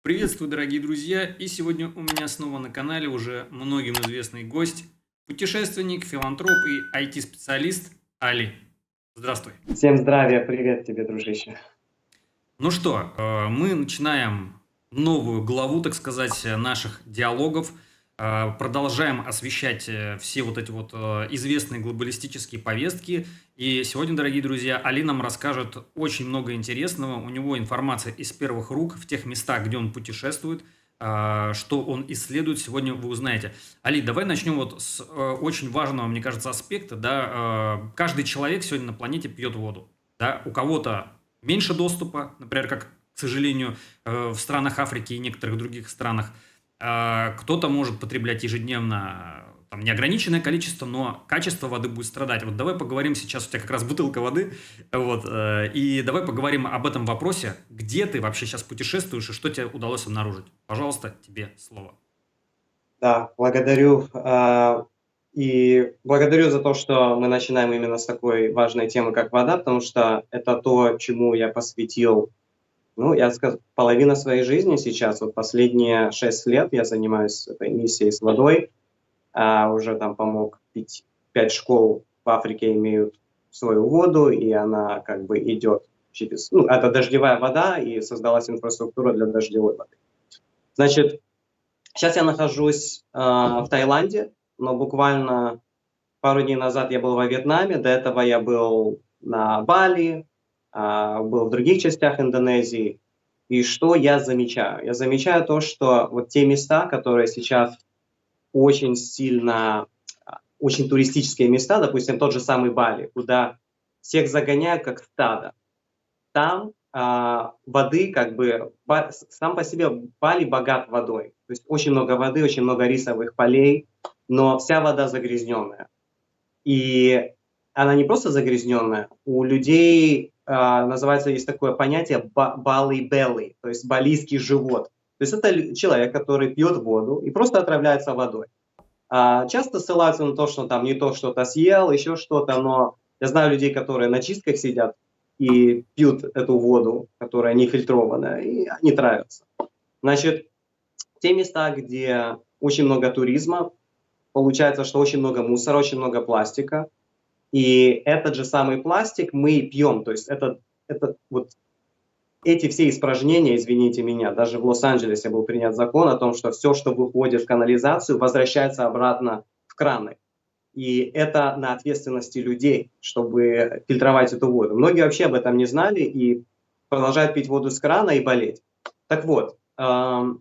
Приветствую, дорогие друзья! И сегодня у меня снова на канале уже многим известный гость, путешественник, филантроп и IT-специалист Али. Здравствуй! Всем здравия, привет тебе, дружище. Ну что, мы начинаем новую главу, так сказать, наших диалогов. Продолжаем освещать все вот эти вот известные глобалистические повестки. И сегодня, дорогие друзья, Али нам расскажет очень много интересного. У него информация из первых рук в тех местах, где он путешествует, что он исследует, сегодня вы узнаете. Али, давай начнем вот с очень важного, мне кажется, аспекта. Да? Каждый человек сегодня на планете пьет воду. Да? У кого-то меньше доступа, например, как, к сожалению, в странах Африки и некоторых других странах. Кто-то может потреблять ежедневно там, неограниченное количество, но качество воды будет страдать. Вот давай поговорим сейчас, у тебя как раз бутылка воды, вот, и давай поговорим об этом вопросе, где ты вообще сейчас путешествуешь и что тебе удалось обнаружить. Пожалуйста, тебе слово. Да, благодарю. И благодарю за то, что мы начинаем именно с такой важной темы, как вода, потому что это то, чему я посвятил, ну, я скажу, половину своей жизни сейчас. Вот последние 6 лет я занимаюсь этой миссией с водой. Уже там помог 5 школ в Африке имеют свою воду, и она как бы идет через... Ну, это дождевая вода, и создалась инфраструктура для дождевой воды. Значит, сейчас я нахожусь в Таиланде, но буквально пару дней назад я был во Вьетнаме, до этого я был на Бали, был в других частях Индонезии. И что я замечаю? Я замечаю то, что вот те места, которые сейчас очень сильно, очень туристические места, допустим, тот же самый Бали, куда всех загоняют как стадо, там воды как бы, сам по себе Бали богат водой. То есть очень много воды, очень много рисовых полей, но вся вода загрязненная. И она не просто загрязненная, у людей называется, есть такое понятие Bali belly, то есть балийский живот. То есть это человек, который пьет воду и просто отравляется водой. Часто ссылаются на то, что там не то что-то съел, еще что-то, но я знаю людей, которые на чистках сидят и пьют эту воду, которая не фильтрованная, и они травятся. Значит, те места, где очень много туризма, получается, что очень много мусора, очень много пластика, и этот же самый пластик мы пьем, то есть это вот эти все испражнения, извините меня, даже в Лос-Анджелесе был принят закон о том, что все, что выходит в канализацию, возвращается обратно в краны. И это на ответственности людей, чтобы фильтровать эту воду. Многие вообще об этом не знали и продолжают пить воду с крана и болеть. Так вот, то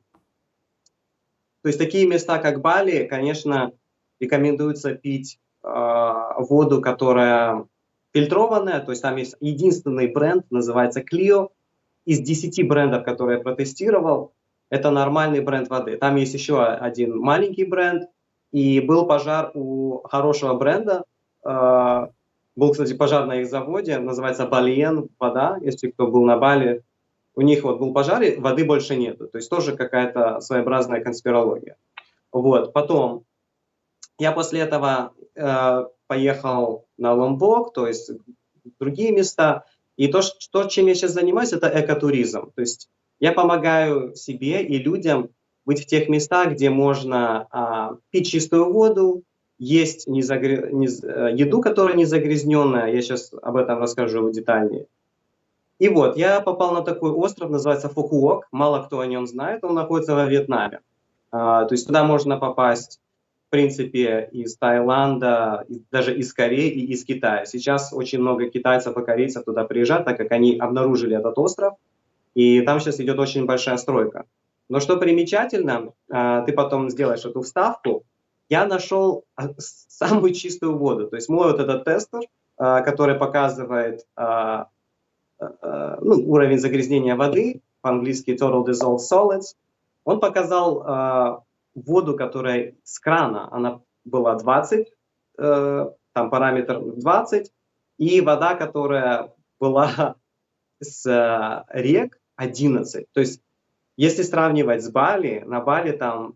есть такие места, как Бали, конечно, рекомендуется пить воду, которая фильтрованная, то есть там есть единственный бренд, называется Clio. Из 10 брендов, которые я протестировал, это нормальный бренд воды. Там есть еще один маленький бренд, и был пожар у хорошего бренда. Был, кстати, пожар на их заводе, называется Балиен вода, если кто был на Бали. У них вот был пожар, и воды больше нету. То есть тоже какая-то своеобразная конспирология. Вот. Потом я после этого поехал на Ломбок, то есть в другие места. И то, чем я сейчас занимаюсь, это экотуризм. То есть я помогаю себе и людям быть в тех местах, где можно пить чистую воду, есть еду, которая не загрязненная. Я сейчас об этом расскажу детальнее. И вот, я попал на такой остров, называется Фукуок. Мало кто о нем знает, он находится во Вьетнаме. То есть туда можно попасть, в принципе, из Таиланда, даже из Кореи и из Китая. Сейчас очень много китайцев и корейцев туда приезжают, так как они обнаружили этот остров, и там сейчас идет очень большая стройка. Но что примечательно, ты потом сделаешь эту вставку, я нашел самую чистую воду. То есть мой вот этот тестер, который показывает уровень загрязнения воды, по-английски Total Dissolved Solids, он показал воду, которая с крана, она была 20, там параметр 20, и вода, которая была с рек, 11. То есть, если сравнивать с Бали, на Бали там,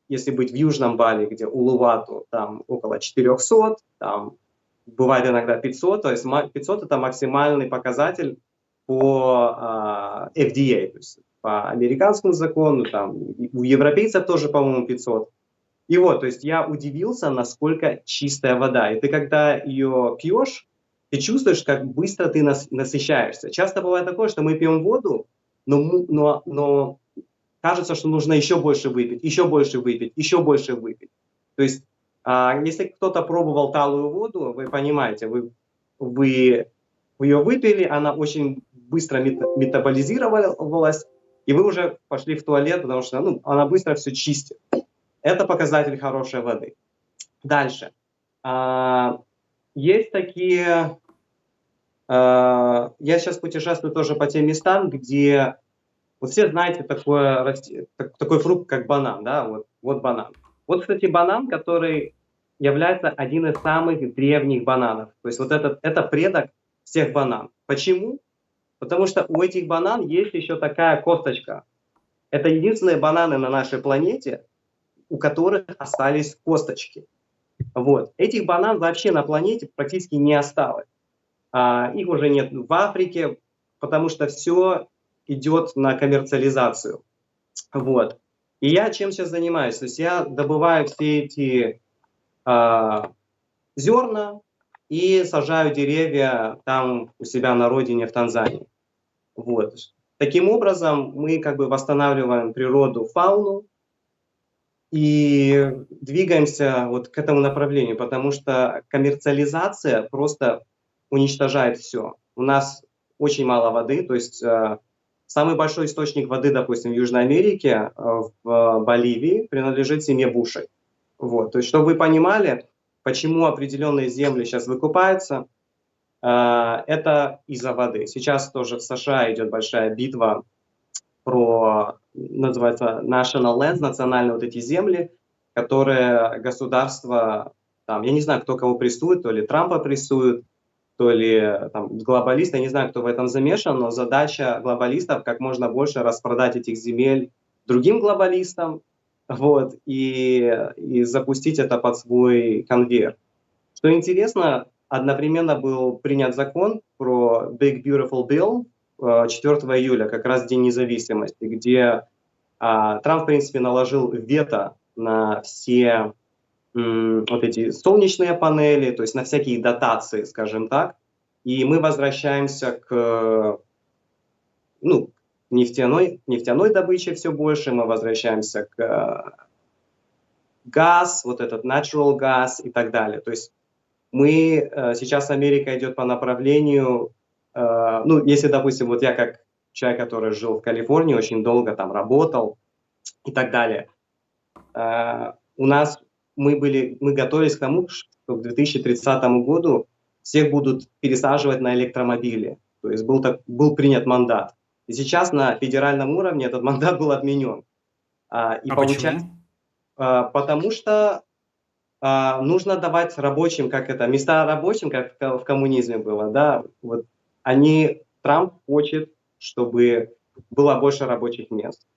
если быть в Южном Бали, где Улувату, там около 400, там бывает иногда 500, то есть 500 это максимальный показатель по FDA, то есть по американскому закону, там, у европейцев тоже, по-моему, 500. И вот, то есть я удивился, насколько чистая вода. И ты, когда ее пьешь, ты чувствуешь, как быстро ты насыщаешься. Часто бывает такое, что мы пьем воду, но кажется, что нужно еще больше выпить, еще больше выпить, еще больше выпить. То есть, если кто-то пробовал талую воду, вы понимаете, вы ее выпили, она очень быстро метаболизировалась, и вы уже пошли в туалет, потому что она быстро все чистит. Это показатель хорошей воды. Дальше. Есть такие... Я сейчас путешествую тоже по тем местам, где... Вот все знаете такой фрукт, как банан, да? Вот банан. Вот, кстати, банан, который является один из самых древних бананов. То есть вот это предок всех банан. Почему? Потому что у этих банан есть еще такая косточка. Это единственные бананы на нашей планете, у которых остались косточки. Вот. Этих банан вообще на планете практически не осталось. Их уже нет в Африке, потому что все идет на коммерциализацию. Вот. И я чем сейчас занимаюсь? То есть я добываю все эти зерна и сажаю деревья там у себя на родине в Танзании. Вот. Таким образом мы как бы восстанавливаем природу, фауну и двигаемся вот к этому направлению, потому что коммерциализация просто уничтожает все. У нас очень мало воды, то есть самый большой источник воды, допустим, в Южной Америке, в Боливии, принадлежит семье Бушей. Вот. То есть, чтобы вы понимали, почему определенные земли сейчас выкупаются, это из-за воды. Сейчас тоже в США идет большая битва про, называется, national lands, национальные вот эти земли, которые государство, там, я не знаю, кто кого прессует, то ли Трампа прессует, то ли там, глобалисты, я не знаю, кто в этом замешан, но задача глобалистов как можно больше распродать этих земель другим глобалистам, вот, и запустить это под свой конвейер. Что интересно, одновременно был принят закон про Big Beautiful Bill 4 июля, как раз День независимости, где Трамп, в принципе, наложил вето на все вот эти солнечные панели, то есть на всякие дотации, скажем так. И мы возвращаемся к нефтяной добыче все больше, мы возвращаемся к газ, вот этот natural gas и так далее. То есть сейчас Америка идет по направлению, если, допустим, вот я как человек, который жил в Калифорнии, очень долго там работал и так далее, мы готовились к тому, что к 2030 году всех будут пересаживать на электромобили. То есть был принят мандат. И сейчас на федеральном уровне этот мандат был отменен. Почему? Потому что нужно давать рабочим, места рабочим, как в коммунизме было, да, вот Трамп хочет, чтобы было больше рабочих мест.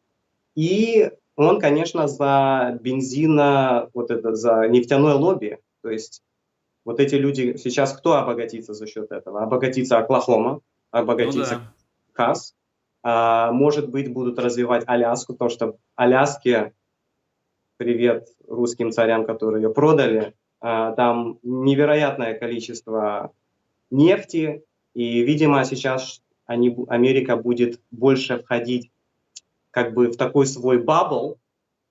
И он, конечно, за за нефтяное лобби, то есть вот эти люди, сейчас кто обогатится за счет этого? Обогатится Оклахома, обогатится Техас, может быть, будут развивать Аляску, потому что Аляске, привет русским царям, которые ее продали, там невероятное количество нефти, и, видимо, сейчас Америка будет больше входить как бы в такой свой бабл,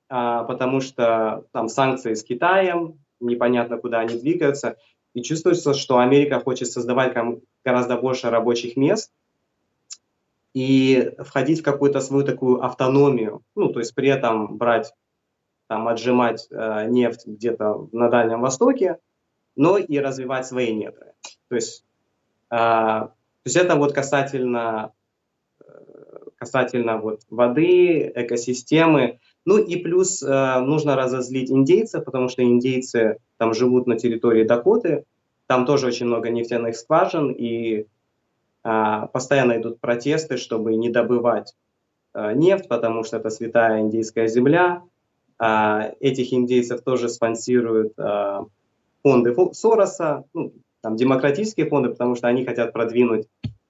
потому что там санкции с Китаем, непонятно, куда они двигаются, и чувствуется, что Америка хочет создавать гораздо больше рабочих мест и входить в какую-то свою такую автономию, то есть при этом отжимать нефть где-то на Дальнем Востоке, но и развивать свои недры. То есть это вот касательно вот воды, экосистемы. И плюс нужно разозлить индейцев, потому что индейцы там живут на территории Дакоты, там тоже очень много нефтяных скважин, и постоянно идут протесты, чтобы не добывать нефть, потому что это святая индейская земля. Этих индейцев тоже спонсируют фонды Сороса, там демократические фонды, потому что они хотят продвинуть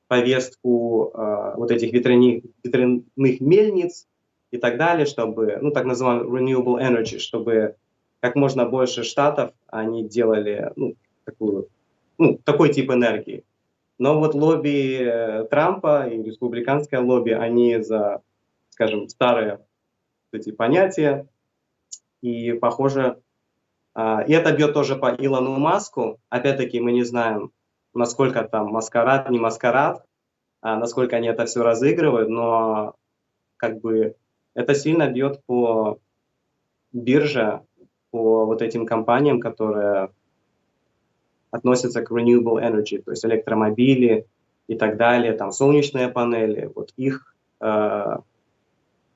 повестку вот этих ветряных мельниц и так далее, чтобы, ну, так называемый renewable energy, чтобы как можно больше штатов они делали, ну, такой тип энергии. Но вот лобби Трампа и республиканское лобби, они за, скажем, старые эти понятия, и похоже, и это бьет тоже по Илону Маску. Опять-таки мы не знаем, насколько там маскарад, не маскарад, насколько они это все разыгрывают, но как бы это сильно бьет по бирже, по вот этим компаниям, которые относятся к renewable energy, то есть электромобили и так далее, там солнечные панели, вот их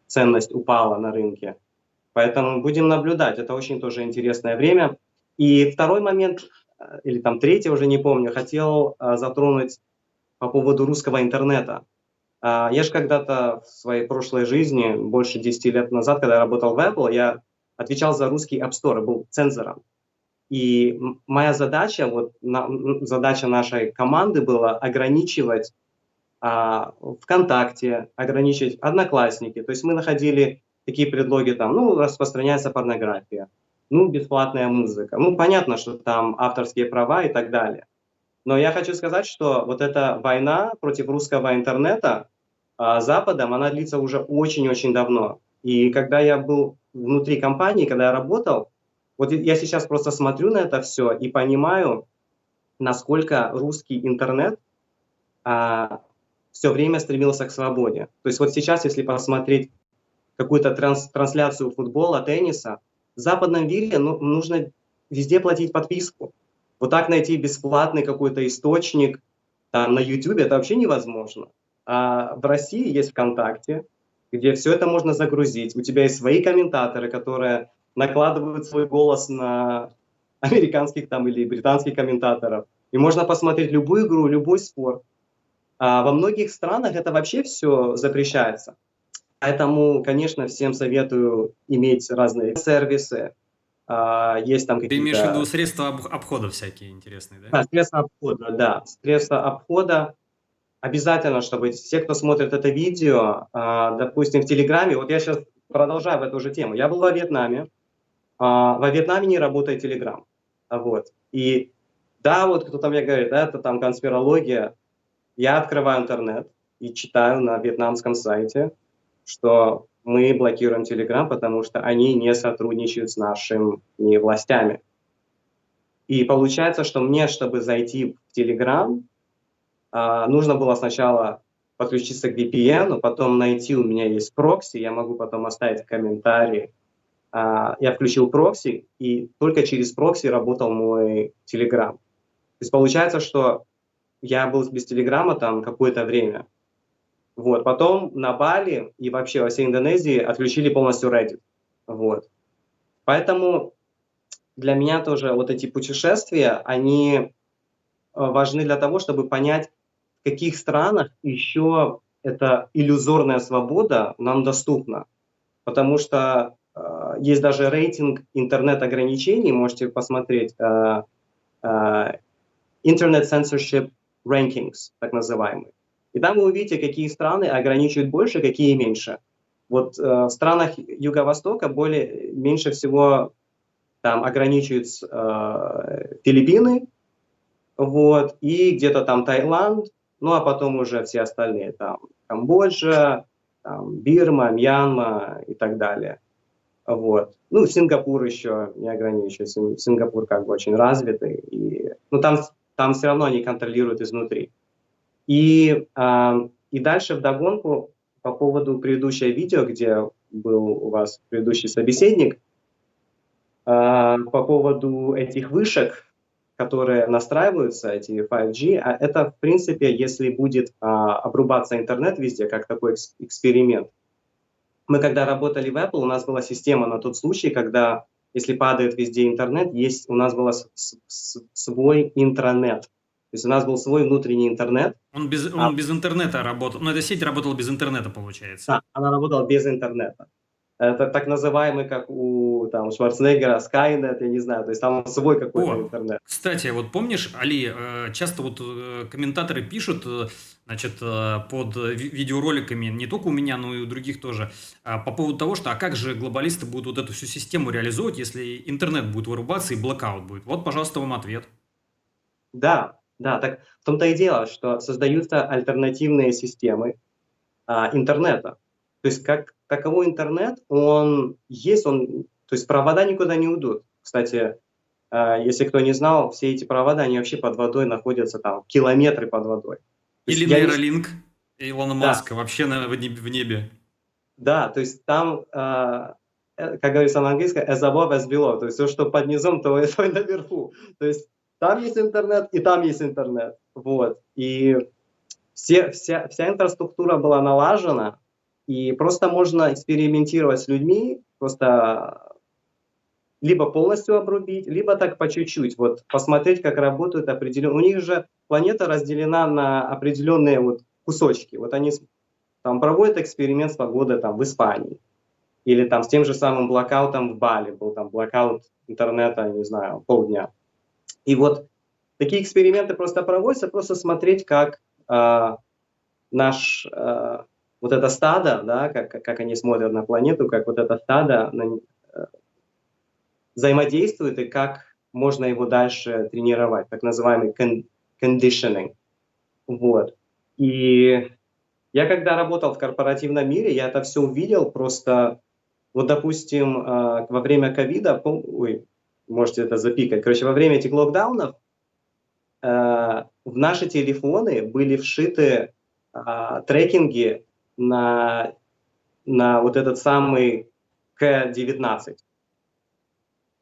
ценность упала на рынке. Поэтому будем наблюдать, это очень тоже интересное время. И второй момент, или там третий, уже не помню, хотел затронуть по поводу русского интернета. Я же когда-то в своей прошлой жизни, больше 10 лет назад, когда я работал в Apple, я отвечал за русский App Store, был цензором. И моя задача, задача нашей команды была ограничивать ВКонтакте, ограничить Одноклассники. То есть мы находили такие предлоги, там, ну, распространяется порнография, ну, бесплатная музыка. Ну, понятно, что там авторские права и так далее. Но я хочу сказать, что вот эта война против русского интернета Западом, она длится уже очень-очень давно. И когда я был внутри компании, когда я работал, вот я сейчас просто смотрю на это все и понимаю, насколько русский интернет все время стремился к свободе. То есть вот сейчас, если посмотреть какую-то трансляцию футбола, тенниса, в западном мире нужно везде платить подписку. Вот так найти бесплатный какой-то источник там, на YouTube, это вообще невозможно. А в России есть ВКонтакте, где все это можно загрузить. У тебя есть свои комментаторы, которые накладывают свой голос на американских там или британских комментаторов. И можно посмотреть любую игру, любой спорт. А во многих странах это вообще все запрещается. Поэтому, конечно, всем советую иметь разные сервисы. Есть там Ты имеешь в виду какие-то... средства обхода всякие интересные, да? Да, средства обхода, да. Средства обхода. Обязательно, чтобы все, кто смотрит это видео, допустим, в Телеграме, вот я сейчас продолжаю в эту же тему. Я был во Вьетнаме. Во Вьетнаме не работает Телеграм. Вот. И да, вот кто-то мне говорит, да, это там конспирология. Я открываю интернет и читаю на вьетнамском сайте, что мы блокируем Telegram, потому что они не сотрудничают с нашими властями. И получается, что мне, чтобы зайти в Telegram, нужно было сначала подключиться к VPN, потом найти, у меня есть прокси, я могу потом оставить комментарий. Я включил прокси, и только через прокси работал мой Telegram. То есть получается, что я был без Телеграма там какое-то время. Вот. Потом на Бали и вообще во всей Индонезии отключили полностью Reddit. Вот. Поэтому для меня тоже вот эти путешествия, они важны для того, чтобы понять, в каких странах еще эта иллюзорная свобода нам доступна. Потому что есть даже рейтинг интернет-ограничений, можете посмотреть, Internet Censorship Rankings, так называемый. И там вы увидите, какие страны ограничивают больше, какие меньше. Вот в странах Юго-Востока меньше всего там ограничивают Филиппины, вот, и где-то там Таиланд, ну а потом уже все остальные, там Камбоджа, там, Бирма, Мьянма и так далее. Вот. Ну, Сингапур еще не ограничивает. Сингапур как бы очень развитый. Ну, там все равно они контролируют изнутри. И дальше вдогонку по поводу предыдущего видео, где был у вас предыдущий собеседник, по поводу этих вышек, которые настраиваются, эти 5G, это, в принципе, если будет обрубаться интернет везде, как такой эксперимент. Мы когда работали в Apple, у нас была система на тот случай, когда, если падает везде интернет, у нас был свой интранет. То есть у нас был свой внутренний интернет. Он без интернета работал. Ну, эта сеть работала без интернета, получается. Да, она работала без интернета. Это так называемый, как у там Шварценеггера, Skynet, я не знаю, то есть там свой какой-то О, интернет. кстати, вот помнишь, Али, часто вот комментаторы пишут, значит, под видеороликами, не только у меня, но и у других тоже, по поводу того, что а как же глобалисты будут вот эту всю систему реализовывать, если интернет будет вырубаться и блокаут будет? Вот, пожалуйста, вам ответ. Да, да, так в том-то и дело, что создаются альтернативные системы интернета. То есть как таковой интернет, он есть, то есть провода никуда не уйдут. Кстати, если кто не знал, все эти провода, они вообще под водой находятся там, километры под водой. То есть Или я не... нейролинк Илона Да, Маска вообще в небе. да, то есть там, как говорится на английском, as above, as below. То есть все, что под низом, то и наверху. То есть там есть интернет, и там есть интернет. Вот. И вся инфраструктура была налажена, и просто можно экспериментировать с людьми, просто либо полностью обрубить, либо так по чуть-чуть, вот посмотреть, как работают определенные. У них же планета разделена на определенные вот кусочки. Вот они там проводят эксперимент с погодой там в Испании, или там с тем же самым блокаутом в Бали, был там блокаут интернета, не знаю, полдня. И вот такие эксперименты просто проводятся, просто смотреть, как вот это стадо, да, как они смотрят на планету, как вот это стадо взаимодействует и как можно его дальше тренировать, так называемый conditioning. Вот. И я когда работал в корпоративном мире, я это все увидел просто, вот, допустим, во время ковида, ой, можете это запикать, короче, во время этих локдаунов в наши телефоны были вшиты трекинги на вот этот самый К-19.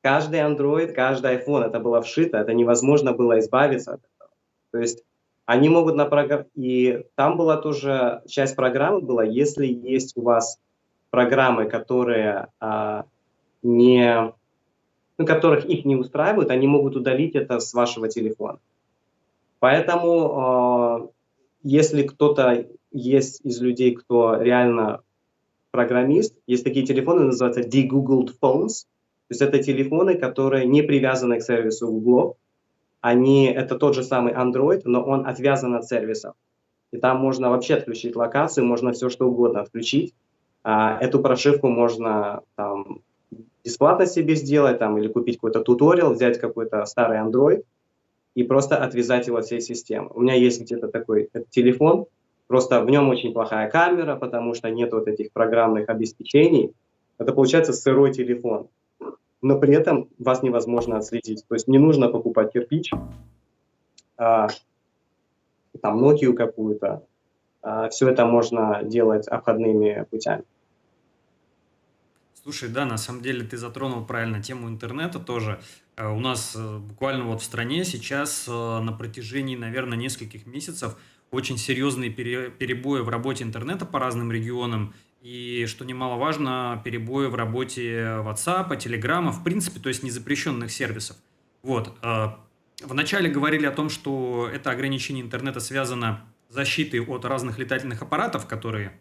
Каждый Android, каждый iPhone это было вшито, это невозможно было избавиться от этого. То есть они могут и там была тоже часть программы была, если есть у вас программы, которые которых их не устраивают, они могут удалить это с вашего телефона. Поэтому если кто-то есть из людей, кто реально программист, есть такие телефоны, называются de-googled phones, то есть это телефоны, которые не привязаны к сервису Google, это тот же самый Android, но он отвязан от сервисов. И там можно вообще отключить локацию, можно все что угодно отключить. Эту прошивку можно там бесплатно себе сделать, там, или купить какой-то туториал, взять какой-то старый Android и просто отвязать его от всей системы. У меня есть где-то такой телефон, просто в нем очень плохая камера, потому что нет вот этих программных обеспечений. Это получается сырой телефон, но при этом вас невозможно отследить. То есть не нужно покупать кирпич, там Nokia какую-то. Все это можно делать обходными путями. Слушай, да, на самом деле ты затронул правильно тему интернета тоже. У нас буквально вот в стране сейчас на протяжении, наверное, нескольких месяцев очень серьезные перебои в работе интернета по разным регионам. И, что немаловажно, перебои в работе WhatsApp, Telegram, в принципе, то есть незапрещенных сервисов. Вот. Вначале говорили о том, что это ограничение интернета связано с защитой от разных летательных аппаратов, которые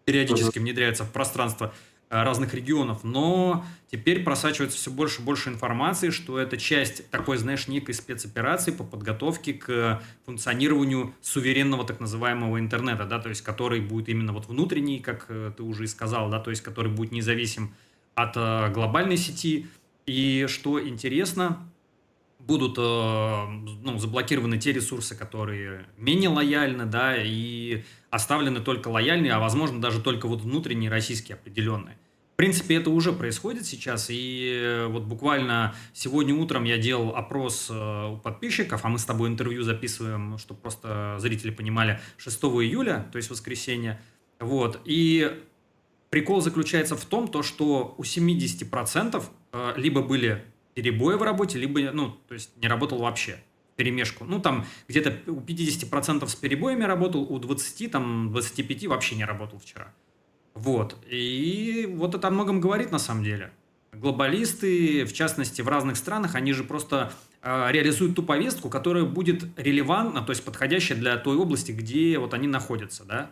периодически внедряются в пространство разных регионов, но теперь просачивается все больше и больше информации, что это часть такой, знаешь, некой спецоперации по подготовке к функционированию суверенного так называемого интернета, да, то есть который будет именно вот внутренний, как ты уже и сказал, да, то есть который будет независим от глобальной сети. И что интересно, будут заблокированы те ресурсы, которые менее лояльны, да, и оставлены только лояльные, а возможно даже только вот внутренние российские определенные. В принципе, это уже происходит сейчас, и вот буквально сегодня утром я делал опрос у подписчиков, а мы с тобой интервью записываем, чтобы просто зрители понимали, 6 июля, то есть воскресенье, вот, и прикол заключается в том, что у 70% либо были перебои в работе, либо, то есть не работал вообще, перемешку. Ну, там где-то у 50% с перебоями работал, у 20, там, 25 вообще не работал вчера. Вот. И вот это о многом говорит на самом деле. Глобалисты, в частности, в разных странах, они же просто реализуют ту повестку, которая будет релевантна, то есть подходящая для той области, где вот они находятся, да.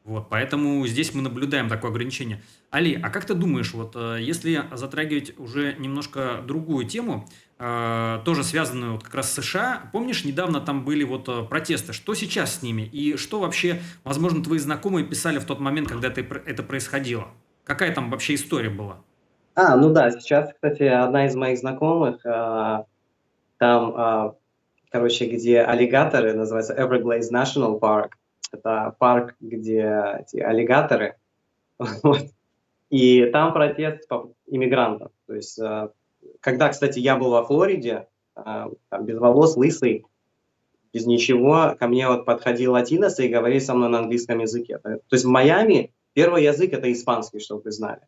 Вот, поэтому здесь мы наблюдаем такое ограничение. Али, а как ты думаешь, вот если затрагивать уже немножко другую тему, тоже связанную вот как раз с США, помнишь, недавно там были вот протесты, что сейчас с ними и что вообще, возможно, твои знакомые писали в тот момент, когда это происходило? Какая там вообще история была? Ну да, сейчас, кстати, одна из моих знакомых, там, короче, где аллигаторы, называется Everglades National Park. Это парк, где эти аллигаторы. Вот. И там протест иммигрантов. То есть, когда, кстати, я был во Флориде, там, без волос, лысый, без ничего, ко мне вот подходил латинос и говорил со мной на английском языке. То есть в Майами первый язык – это испанский, чтобы вы знали.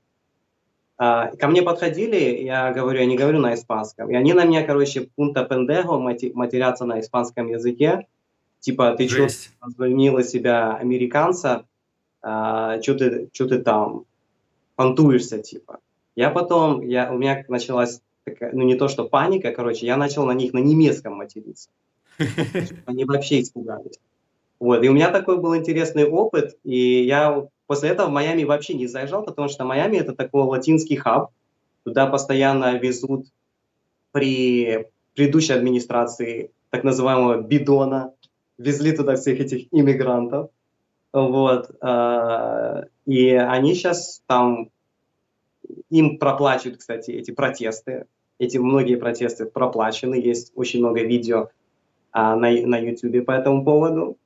Ко мне подходили, я говорю, я не говорю на испанском. И они на меня, короче, пунта пендего матерятся на испанском языке. Типа, ты что, Жесть. возомнила себя американца, что ты там понтуешься, типа. У меня началась такая, ну не то что паника, короче, я начал на них на немецком материться. Они вообще испугались. Вот, и у меня такой был интересный опыт, и я после этого в Майами вообще не заезжал, потому что Майами – это такой латинский хаб, туда постоянно везут при предыдущей администрации так называемого бидона, везли туда всех этих иммигрантов, вот, и они сейчас там, им проплачивают, кстати, эти протесты, эти многие протесты проплачены, есть очень много видео на YouTube по этому поводу.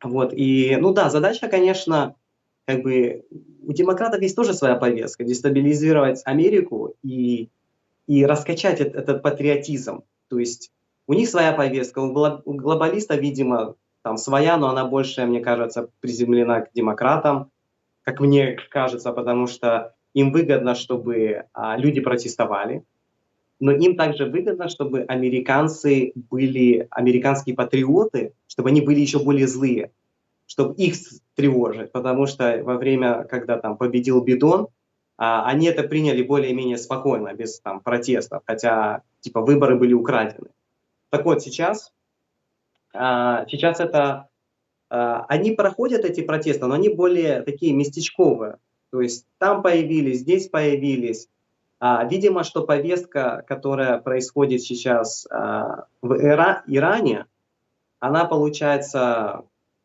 Вот, и, ну да, задача, конечно, как бы у демократов есть тоже своя повестка – дестабилизировать Америку и раскачать этот патриотизм. То есть у них своя повестка, у глобалистов, видимо, там своя, но она больше, мне кажется, приземлена к демократам, как мне кажется, потому что им выгодно, чтобы люди протестовали, но им также выгодно, чтобы американцы были, американские патриоты, чтобы они были еще более злые, чтобы их тревожить, потому что во время, когда там победил Бидон, они это приняли более-менее спокойно, без там протестов, хотя типа выборы были украдены. Так вот, сейчас это, они проходят эти протесты, но они более такие местечковые. То есть там появились, здесь появились. Видимо, что повестка, которая происходит сейчас в Иране, она получается,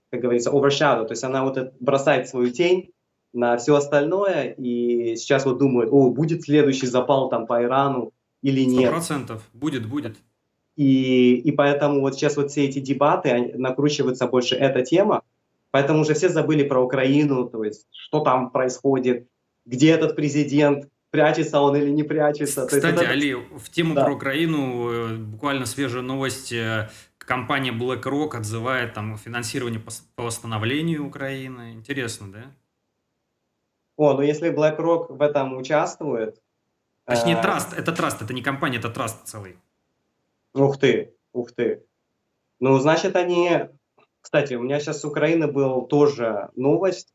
как говорится, overshadow, то есть она вот бросает свою тень на все остальное, и сейчас вот думают, будет следующий запал там по Ирану или Сто нет. процентов. Будет, будет. И поэтому вот сейчас вот все эти дебаты, накручивается больше эта тема, поэтому уже все забыли про Украину, то есть что там происходит, где этот президент, прячется он или не прячется. То есть вот Кстати, это, Али, в тему да. про Украину буквально свежая новость. Компания BlackRock отзывает там финансирование по восстановлению Украины. Интересно, да? Ну если BlackRock в этом участвует, Точнее, э, траст, это не компания, это траст целый. ух ты, ух ты. Ну, значит, они... Кстати, у меня сейчас с Украины был тоже новость.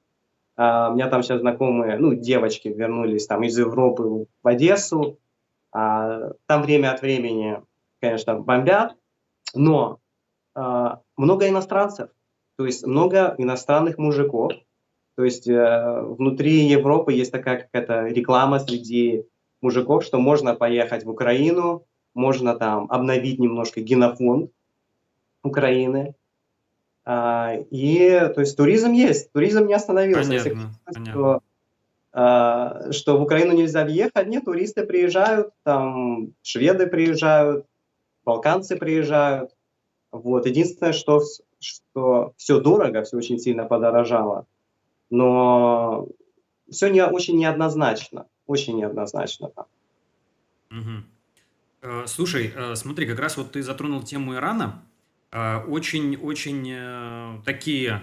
У меня там сейчас знакомые, ну, девочки вернулись там из Европы в Одессу. Там время от времени, конечно, бомбят, но много иностранцев, то есть много иностранных мужиков. То есть внутри Европы есть такая какая-то реклама среди мужиков, что можно поехать в Украину, можно там обновить немножко генофонд Украины. И, то есть, туризм есть, туризм не остановился. Если Понятно, кажется, понятно. что в Украину нельзя въехать, нет, туристы приезжают, там шведы приезжают, балканцы приезжают. Вот. Единственное, что все дорого, все очень сильно подорожало, но все очень неоднозначно, очень неоднозначно. Да. Мгм. Слушай, смотри, как раз вот ты затронул тему Ирана. Очень-очень такие,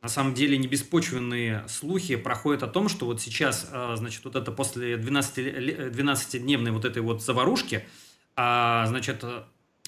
на самом деле, небеспочвенные слухи проходят о том, что вот сейчас, значит, вот это после 12-дневной вот этой вот заварушки, значит,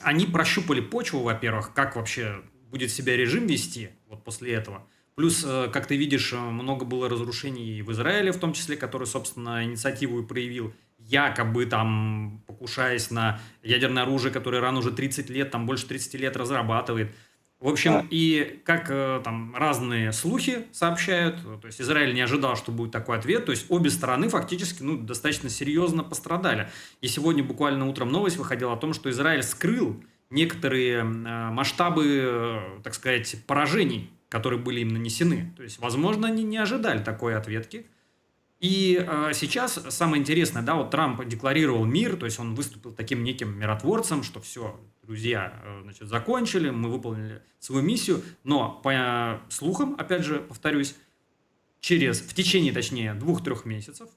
они прощупали почву, во-первых, как вообще будет себя режим вести вот после этого. Плюс, как ты видишь, много было разрушений в Израиле, в том числе, который, собственно, инициативу и проявил, якобы там покушаясь на ядерное оружие, которое Иран уже 30 лет, там больше 30 лет разрабатывает. В общем, и как там разные слухи сообщают, то есть Израиль не ожидал, что будет такой ответ, то есть обе стороны фактически ну, достаточно серьезно пострадали. И сегодня буквально утром новость выходила о том, что Израиль скрыл некоторые масштабы, так сказать, поражений, которые были им нанесены. То есть, возможно, они не ожидали такой ответки. И сейчас самое интересное, да, вот Трамп декларировал мир, то есть он выступил таким неким миротворцем, что все, друзья, значит, закончили, мы выполнили свою миссию, но по слухам, опять же, повторюсь, в течение, точнее, 2-3 месяцев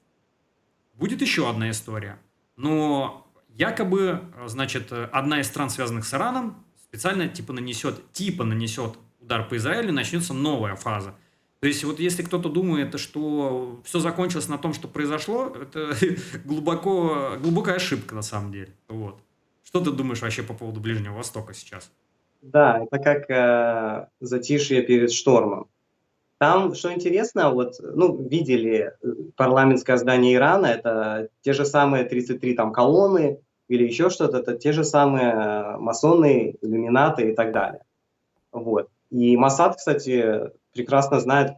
будет еще одна история. Но якобы, значит, одна из стран, связанных с Ираном, специально типа нанесет удар по Израилю, начнется новая фаза. То есть вот если кто-то думает, что все закончилось на том, что произошло, это глубокая ошибка на самом деле. Вот. Что ты думаешь вообще по поводу Ближнего Востока сейчас? Да, это как затишье перед штормом. Там, что интересно, вот, ну, видели парламентское здание Ирана, это те же самые 33 там колонны или еще что-то, это те же самые масоны, иллюминаты и так далее. Вот. И Моссад, кстати, прекрасно знает,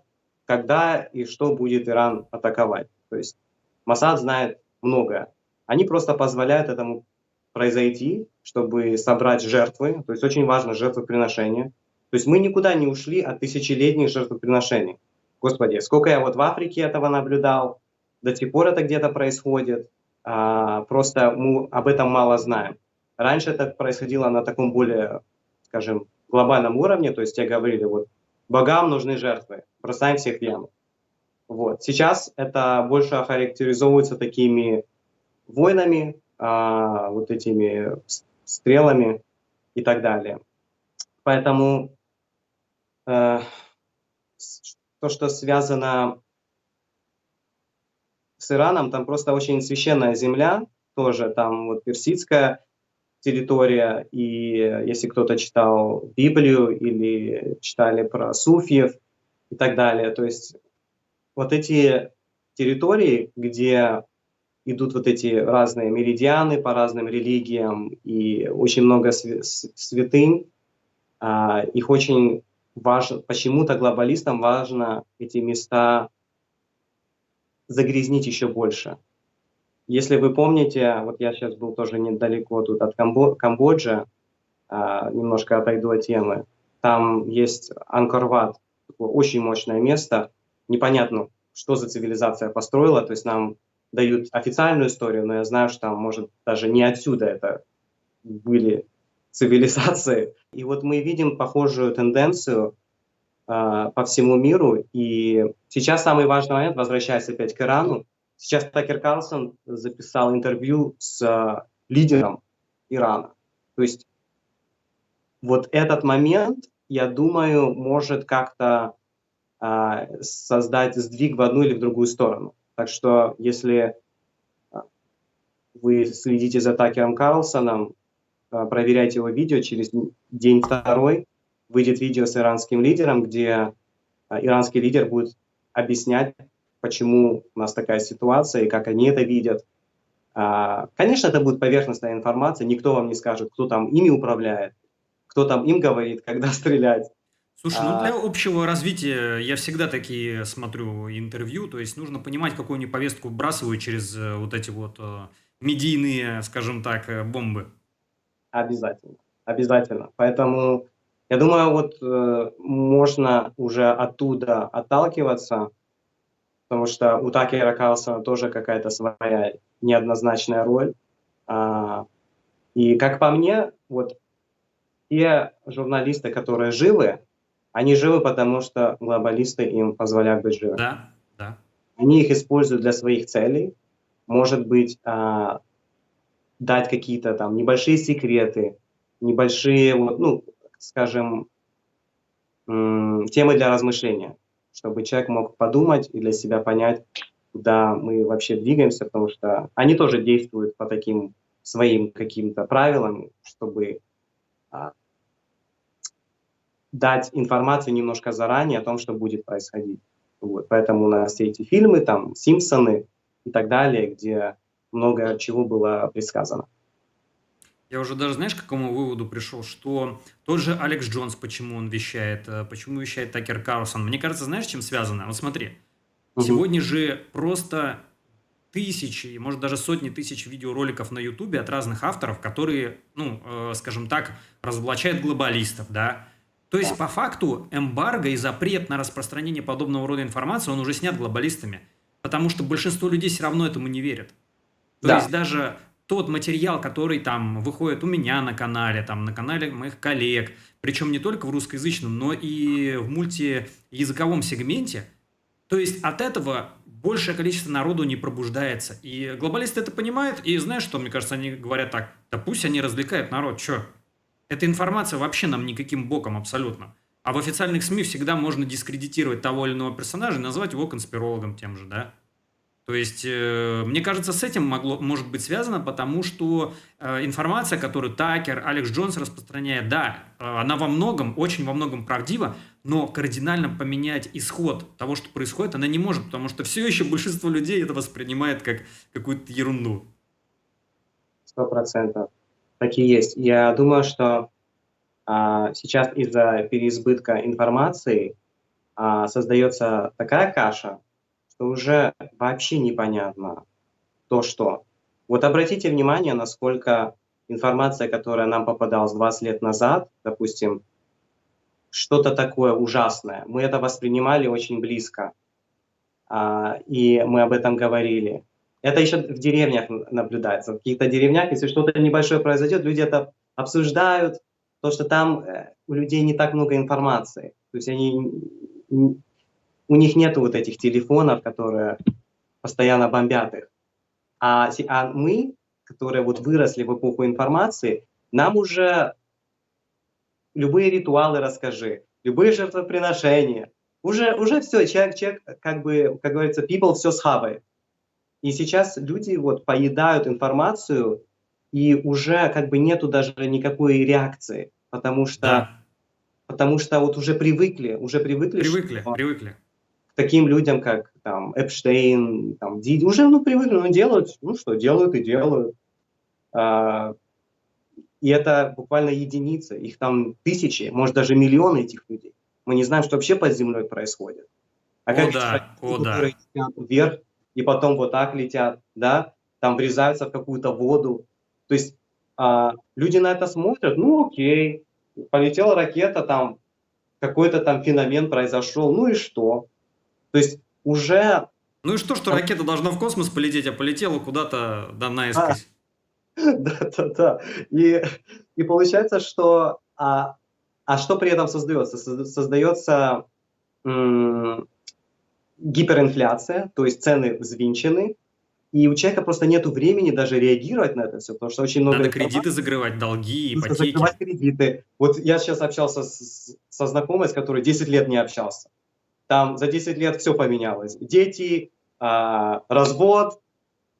когда и что будет Иран атаковать. То есть Моссад знает многое. Они просто позволяют этому произойти, чтобы собрать жертвы. То есть очень важно жертвоприношение. То есть мы никуда не ушли от тысячелетних жертвоприношений. Господи, сколько я вот в Африке этого наблюдал, до сих пор это где-то происходит. Просто мы об этом мало знаем. Раньше это происходило на таком более, скажем, глобальном уровне, то есть те говорили, вот, богам нужны жертвы, бросаем всех в яму. Вот. Сейчас это больше охарактеризовывается такими войнами, вот этими стрелами и так далее. Поэтому то, что связано с Ираном, там просто очень священная земля, тоже там вот персидская территория, и если кто-то читал Библию или читали про суфиев и так далее, то есть вот эти территории, где идут вот эти разные меридианы по разным религиям и очень много святынь, их очень важно, почему-то глобалистам важно эти места загрязнить еще больше. Если вы помните, вот я сейчас был тоже недалеко тут от Камбоджи, немножко отойду от темы, там есть Ангкор-Ват, такое очень мощное место, непонятно, что за цивилизация построила, то есть нам дают официальную историю, но я знаю, что там, может, даже не отсюда это были цивилизации. И вот мы видим похожую тенденцию по всему миру, и сейчас самый важный момент, возвращаясь опять к Ирану, сейчас Такер Карлсон записал интервью с лидером Ирана. То есть вот этот момент, я думаю, может как-то создать сдвиг в одну или в другую сторону. Так что если вы следите за Такером Карлсоном, проверяйте его видео, через день-второй выйдет видео с иранским лидером, где иранский лидер будет объяснять, почему у нас такая ситуация и как они это видят. Конечно, это будет поверхностная информация, никто вам не скажет, кто там ими управляет, кто там им говорит, когда стрелять. Слушай, ну для общего развития я всегда такие смотрю интервью, то есть нужно понимать, какую они повестку вбрасывают через вот эти вот медийные, скажем так, бомбы. Обязательно, обязательно. Поэтому я думаю, вот можно уже оттуда отталкиваться, потому что у Такера Карлсона тоже какая-то своя неоднозначная роль. И как по мне, вот те журналисты, которые живы, они живы, потому что глобалисты им позволяют быть живыми. Да, да. Они их используют для своих целей. Может быть, дать какие-то там небольшие секреты, небольшие, вот, ну, скажем, темы для размышления, чтобы человек мог подумать и для себя понять, куда мы вообще двигаемся, потому что они тоже действуют по таким своим каким-то правилам, чтобы дать информацию немножко заранее о том, что будет происходить. Вот. Поэтому у нас все эти фильмы, там, «Симпсоны» и так далее, где много чего было предсказано. Я уже даже, знаешь, к какому выводу пришел, что тот же Алекс Джонс, почему он вещает, почему вещает Такер Карлсон. Мне кажется, знаешь, с чем связано? Вот смотри, Мгм. сегодня же просто тысячи, может даже сотни тысяч видеороликов на Ютубе от разных авторов, которые, ну, скажем так, разоблачают глобалистов, да. То есть, Да, по факту, эмбарго и запрет на распространение подобного рода информации, он уже снят глобалистами, потому что большинство людей все равно этому не верят. То есть да, даже тот материал, который там выходит у меня на канале, там на канале моих коллег, причем не только в русскоязычном, но и в мультиязыковом сегменте, то есть от этого большее количество народу не пробуждается. И глобалисты это понимают, и знаешь что, мне кажется, они говорят так, да пусть они развлекают народ, что? Эта информация вообще нам никаким боком абсолютно. А в официальных СМИ всегда можно дискредитировать того или иного персонажа и назвать его конспирологом тем же, да? То есть, мне кажется, с этим может быть связано, потому что информация, которую Такер, Алекс Джонс распространяет, да, она во многом, очень во многом правдива, но кардинально поменять исход того, что происходит, она не может, потому что все еще большинство людей это воспринимает как какую-то ерунду. 100%. Так и есть. Я думаю, что сейчас из-за переизбытка информации создается такая каша, что уже вообще непонятно то, что. Вот обратите внимание, насколько информация, которая нам попадалась 20 лет назад, допустим, что-то такое ужасное, мы это воспринимали очень близко, и мы об этом говорили. Это еще в деревнях наблюдается. В каких-то деревнях, если что-то небольшое произойдет, люди это обсуждают, потому что там у людей не так много информации. То есть у них нет вот этих телефонов, которые постоянно бомбят их. А мы, которые вот выросли в эпоху информации, нам уже любые ритуалы расскажи, любые жертвоприношения. Уже все, человек, как бы, как говорится, people все схавает. И сейчас люди вот поедают информацию, и уже как бы нету даже никакой реакции, Да, потому что вот уже привыкли, привыкли, что привыкли. к таким людям, как там Эпштейн, там Диди, уже ну привыкли, ну делают, ну что, делают и делают. А, И это буквально единицы, их там тысячи, может даже миллионы этих людей. Мы не знаем, что вообще под землей происходит. А О как эти да, ракеты, о да. которые летят вверх и потом вот так летят, да, там врезаются в какую-то воду. То есть люди на это смотрят, ну окей, полетела ракета, там какой-то там феномен произошел, ну и что? То есть уже, Ну и что ракета должна в космос полететь, а полетела куда-то, да, а, наискось. да-да-да. И получается, что, что при этом создается? Создается гиперинфляция, то есть цены взвинчены, и у человека просто нету времени даже реагировать на это все, потому что очень много Надо информации, кредиты закрывать, долги, нужно ипотеки. закрывать кредиты. Вот я сейчас общался со знакомой, с которой 10 лет не общался. Там за 10 лет все поменялось. Дети, развод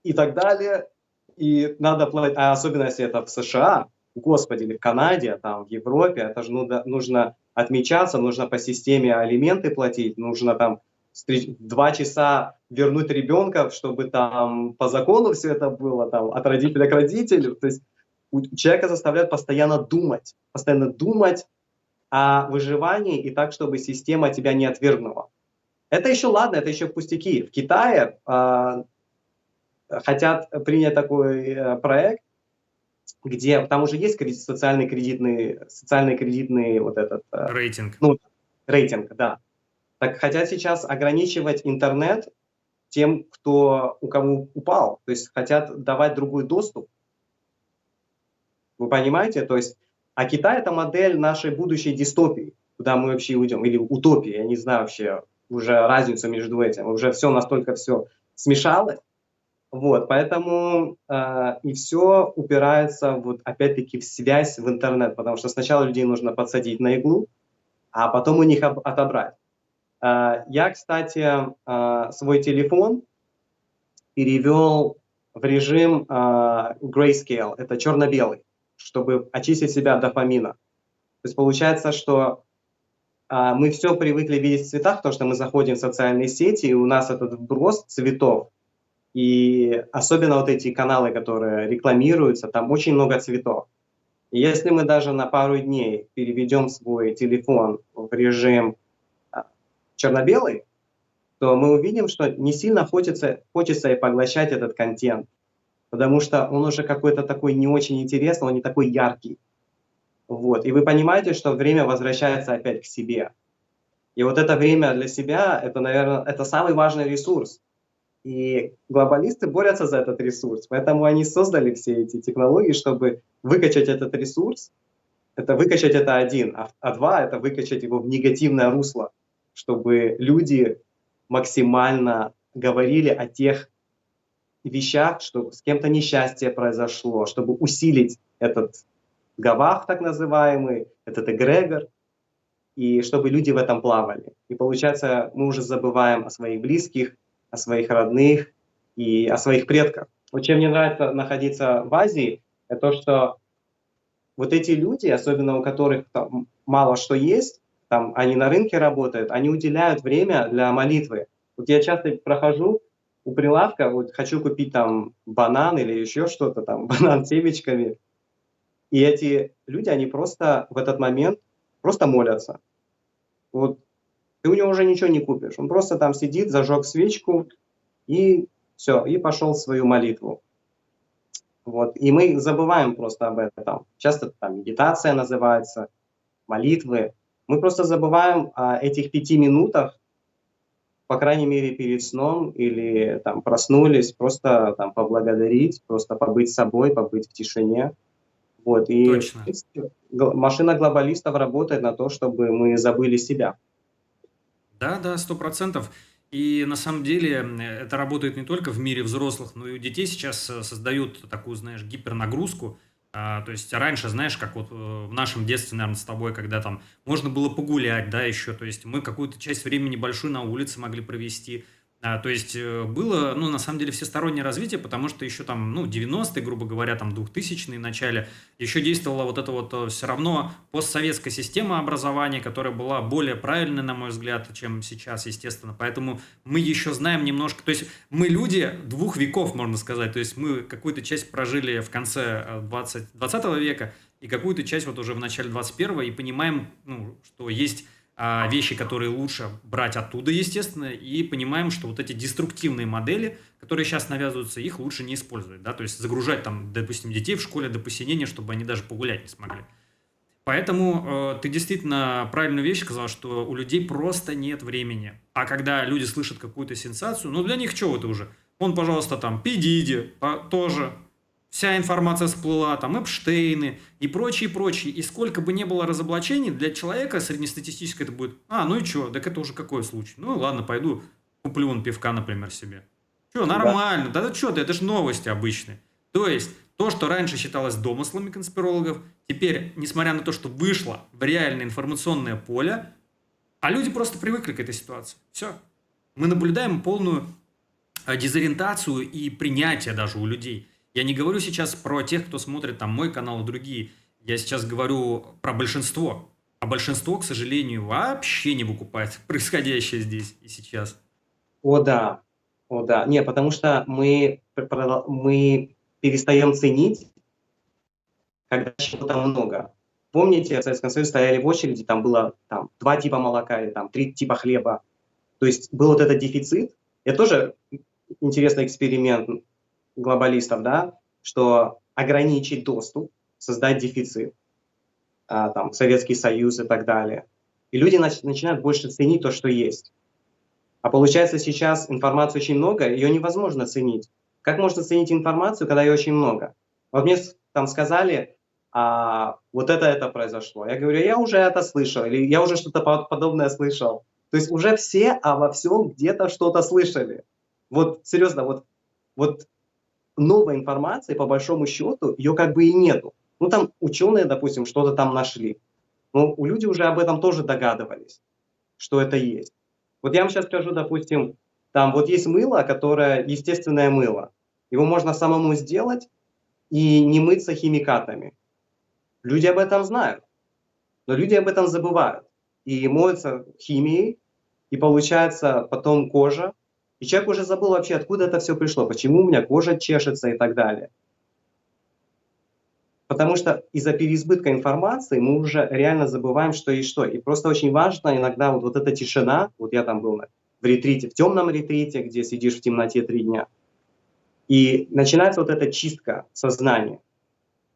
и так далее. И надо платить, а особенно если это в США, господи, или в Канаде, там, в Европе, это же нужно отмечаться, нужно по системе алименты платить, нужно там 2 часа вернуть ребенка, чтобы там по закону все это было, там, от родителя к родителю. То есть человека заставляют постоянно думать о выживании и так, чтобы система тебя не отвергнула. Это еще ладно, это еще пустяки. В Китае хотят принять такой проект, где там уже есть социальный кредитный вот этот, Рейтинг. ну, рейтинг, да. Так хотят сейчас ограничивать интернет тем, у кого упал. То есть хотят давать другой доступ. Вы понимаете? То есть, а Китай — это модель нашей будущей дистопии, куда мы вообще уйдем, или утопии, я не знаю вообще уже разницу между этим. Уже все настолько все смешалось. Вот, поэтому и все упирается вот опять-таки в связь в интернет, потому что сначала людей нужно подсадить на иглу, а потом у них отобрать. Я, кстати, свой телефон перевел в режим grayscale, это черно-белый, чтобы очистить себя от дофамина. То есть получается, что мы все привыкли видеть в цветах, потому что мы заходим в социальные сети, и у нас этот вброс цветов. И особенно вот эти каналы, которые рекламируются, там очень много цветов. И если мы даже на пару дней переведем свой телефон в режим черно-белый, то мы увидим, что не сильно хочется и поглощать этот контент, потому что он уже какой-то такой не очень интересный, он не такой яркий. Вот. И вы понимаете, что время возвращается опять к себе. И вот это время для себя, это, наверное, это самый важный ресурс. И глобалисты борются за этот ресурс, поэтому они создали все эти технологии, чтобы выкачать этот ресурс. Выкачать это один, а два — это выкачать его в негативное русло, чтобы люди максимально говорили о тех вещах, что с кем-то несчастье произошло, чтобы усилить этот гавах так называемый, этот эгрегор, и чтобы люди в этом плавали. И получается, мы уже забываем о своих близких, о своих родных и о своих предках. Вот чем мне нравится находиться в Азии, это то, что вот эти люди, особенно у которых там мало что есть, там они на рынке работают, они уделяют время для молитвы. Вот я часто прохожу у прилавка, вот хочу купить там банан или еще что-то там, банан с семечками, и эти люди, они просто в этот момент просто молятся. Вот ты у него уже ничего не купишь. Он просто там сидит, зажег свечку и все, и пошел в свою молитву. Вот. И мы забываем просто об этом. Часто там медитация называется, молитвы. Мы просто забываем о этих 5 минутах, по крайней мере, перед сном или там проснулись, просто там поблагодарить, просто побыть собой, побыть в тишине. Вот. И в Точно. принципе, машина глобалистов работает на то, чтобы мы забыли себя. Да, да, 100%. И на самом деле это работает не только в мире взрослых, но и у детей сейчас создают такую, знаешь, гипернагрузку. То есть раньше, знаешь, как вот в нашем детстве, наверное, с тобой, когда там можно было погулять, да, еще, то есть мы какую-то часть времени большую на улице могли провести. То есть было, ну, на самом деле, всестороннее развитие, потому что еще там, ну, 90-е, грубо говоря, там 2000-е в начале, еще действовала вот эта вот все равно постсоветская система образования, которая была более правильной, на мой взгляд, чем сейчас, естественно. Поэтому мы еще знаем немножко, то есть мы люди 2 веков, можно сказать. То есть мы какую-то часть прожили в конце 20 века и какую-то часть вот уже в начале 21-го и понимаем, ну, что есть вещи, которые лучше брать оттуда, естественно, и понимаем, что вот эти деструктивные модели, которые сейчас навязываются, их лучше не использовать, да, то есть загружать там, допустим, детей в школе до посинения, чтобы они даже погулять не смогли. Поэтому ты действительно правильную вещь сказал, что у людей просто нет времени. А когда люди слышат какую-то сенсацию, ну для них что это уже? Он, пожалуйста, там, Пи Диди, тоже. Вся информация всплыла, там, Эпштейны и прочее, прочее. И сколько бы ни было разоблачений, для человека среднестатистическое это будет, ну и что, так это уже какой случай? Ну ладно, пойду куплю вон пивка, например, себе. Что, Да. нормально, да что ты, это же новости обычные. То есть, то, что раньше считалось домыслами конспирологов, теперь, несмотря на то, что вышло в реальное информационное поле, а люди просто привыкли к этой ситуации. Все. Мы наблюдаем полную дезориентацию и принятие даже у людей. Я не говорю сейчас про тех, кто смотрит там мой канал и другие. Я сейчас говорю про большинство. А большинство, к сожалению, вообще не выкупает происходящее здесь и сейчас. О да, о да. Не, потому что мы перестаем ценить, когда чего-то много. Помните, в Советском Союзе стояли в очереди, там было там 2 типа молока или там 3 типа хлеба. То есть был вот этот дефицит. Это тоже интересный эксперимент глобалистов, да, что ограничить доступ, создать дефицит, там, Советский Союз и так далее. И люди начинают больше ценить то, что есть. А получается, сейчас информации очень много, ее невозможно ценить. Как можно ценить информацию, когда ее очень много? Вот мне там сказали, вот это произошло. Я говорю, я уже это слышал, или я уже что-то подобное слышал. То есть уже все обо всем где-то что-то слышали. Вот серьезно, вот новой информации, по большому счету, ее как бы и нету. Ну там ученые, допустим, что-то там нашли. Но люди уже об этом тоже догадывались, что это есть. Вот я вам сейчас скажу, допустим, там вот есть мыло, которое естественное мыло. Его можно самому сделать и не мыться химикатами. Люди об этом знают, но люди об этом забывают. И моются химией, и получается потом кожа. И человек уже забыл вообще, откуда это все пришло, почему у меня кожа чешется и так далее. Потому что из-за переизбытка информации мы уже реально забываем, что и что. И просто очень важно иногда вот эта тишина. Вот я там был в ретрите, в темном ретрите, где сидишь в темноте 3 дня. И начинается вот эта чистка сознания.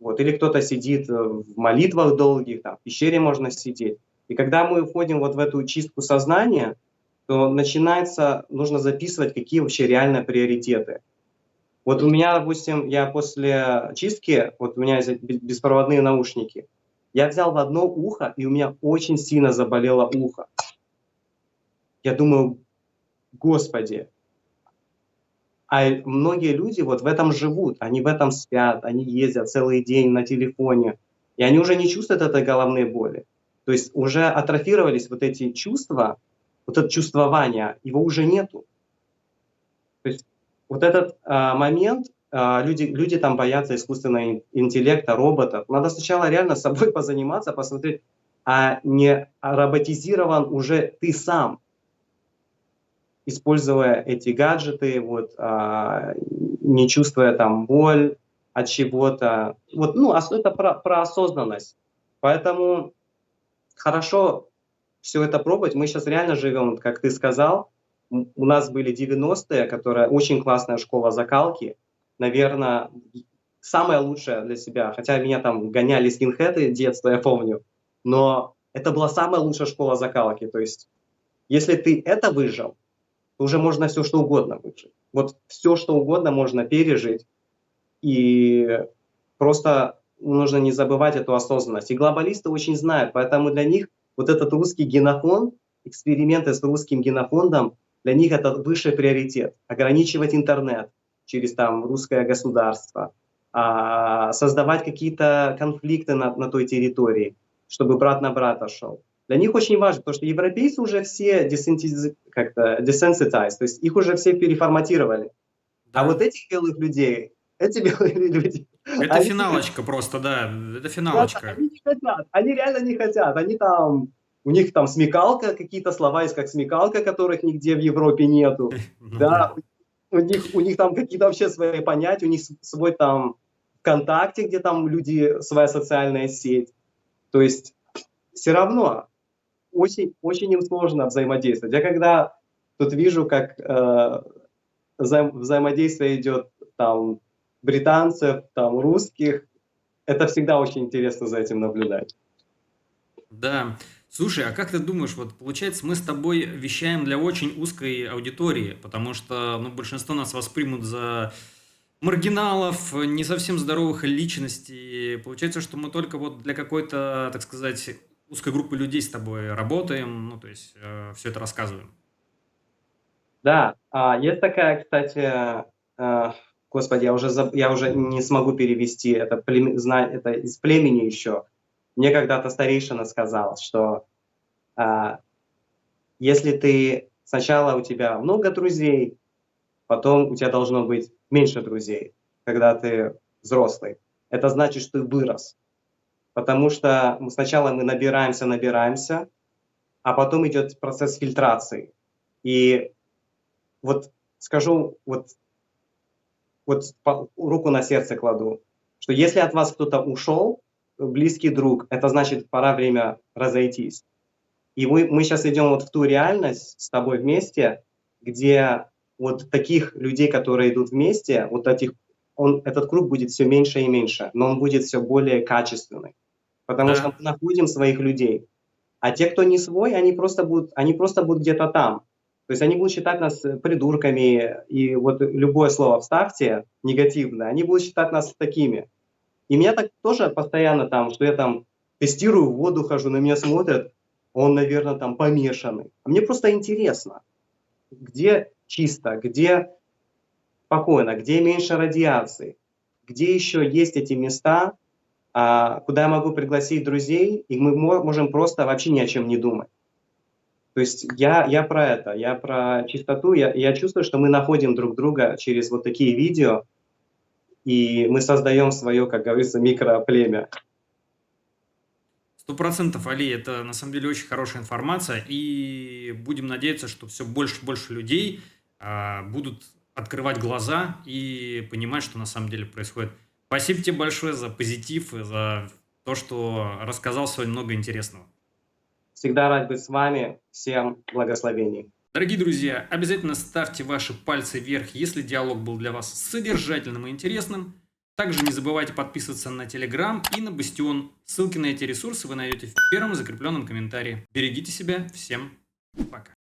Вот. Или кто-то сидит в молитвах долгих, там, в пещере можно сидеть. И когда мы входим вот в эту чистку сознания, то нужно записывать, какие вообще реально приоритеты. Вот у меня, допустим, я после чистки, вот у меня есть беспроводные наушники, я взял в одно ухо, и у меня очень сильно заболело ухо. Я думаю, Господи, а многие люди вот в этом живут, они в этом спят, они ездят целый день на телефоне, и они уже не чувствуют этой головной боли. То есть уже атрофировались вот эти чувства, вот это чувствование, его уже нету. То есть вот этот момент, люди там боятся искусственного интеллекта, роботов. Надо сначала реально собой позаниматься, посмотреть, а не роботизирован уже ты сам, используя эти гаджеты, вот, не чувствуя там боль от чего-то. Вот, ну, это про осознанность. Поэтому хорошо все это пробовать. Мы сейчас реально живем, как ты сказал, у нас были 90-е, которая очень классная школа закалки. Наверное, самая лучшая для себя. Хотя меня там гоняли скинхеды детства, я помню. Но это была самая лучшая школа закалки. То есть, если ты это выжил, то уже можно все что угодно выжить. Вот все что угодно можно пережить. И просто нужно не забывать эту осознанность. И глобалисты очень знают, поэтому для них вот этот русский генофонд, эксперименты с русским генофондом, для них это высший приоритет. Ограничивать интернет через там русское государство, создавать какие-то конфликты на той территории, чтобы брат на брата шел. Для них очень важно, потому что европейцы уже все desensitized, то есть их уже все переформатировали. А Да. вот эти белые люди, Это они финалочка просто, да. Это да, финалочка. они не хотят, они реально не хотят. Они там, у них там смекалка, какие-то слова есть как смекалка, которых нигде в Европе нету. Ну Да, да. у них там какие-то вообще свои понятия, у них свой там ВКонтакте, где там люди, своя социальная сеть. То есть все равно очень, очень им сложно взаимодействовать. Я когда тут вижу, как взаимодействие идет там британцев, там русских, это всегда очень интересно за этим наблюдать. Да. Слушай, а как ты думаешь, вот получается, мы с тобой вещаем для очень узкой аудитории, потому что, ну, большинство нас воспримут за маргиналов, не совсем здоровых личностей. Получается, что мы только вот для какой-то, так сказать, узкой группы людей с тобой работаем, ну, то есть все это рассказываем. Да, есть такая, кстати, господи, я уже не смогу перевести, это из племени еще. Мне когда-то старейшина сказал, что если ты сначала у тебя много друзей, потом у тебя должно быть меньше друзей, когда ты взрослый. Это значит, что ты вырос. Потому что сначала мы набираемся, а потом идет процесс фильтрации. И вот скажу, руку на сердце кладу, что если от вас кто-то ушел, близкий друг, это значит, пора время разойтись. И мы сейчас идем вот в ту реальность с тобой вместе, где вот таких людей, которые идут вместе, этот круг будет все меньше и меньше, но он будет все более качественный. Потому что Да. мы находим своих людей. А те, кто не свой, они просто будут где-то там. То есть они будут считать нас придурками, и вот любое слово вставьте негативное, они будут считать нас такими. И меня так тоже постоянно там, что я там тестирую воду, хожу, на меня смотрят, он, наверное, там помешанный. А мне просто интересно, где чисто, где спокойно, где меньше радиации, где еще есть эти места, куда я могу пригласить друзей, и мы можем просто вообще ни о чем не думать. То есть я про это, я про чистоту, я чувствую, что мы находим друг друга через вот такие видео, и мы создаем свое, как говорится, микроплемя. 100%, Али, это на самом деле очень хорошая информация, и будем надеяться, что все больше и больше людей будут открывать глаза и понимать, что на самом деле происходит Спасибо тебе большое за позитив и за то, что рассказал сегодня много интересного. Всегда рад быть с вами. Всем благословений. Дорогие друзья, обязательно ставьте ваши пальцы вверх, если диалог был для вас содержательным и интересным. Также не забывайте подписываться на Telegram и на Бастион. Ссылки на эти ресурсы вы найдете в первом закрепленном комментарии. Берегите себя. Всем пока.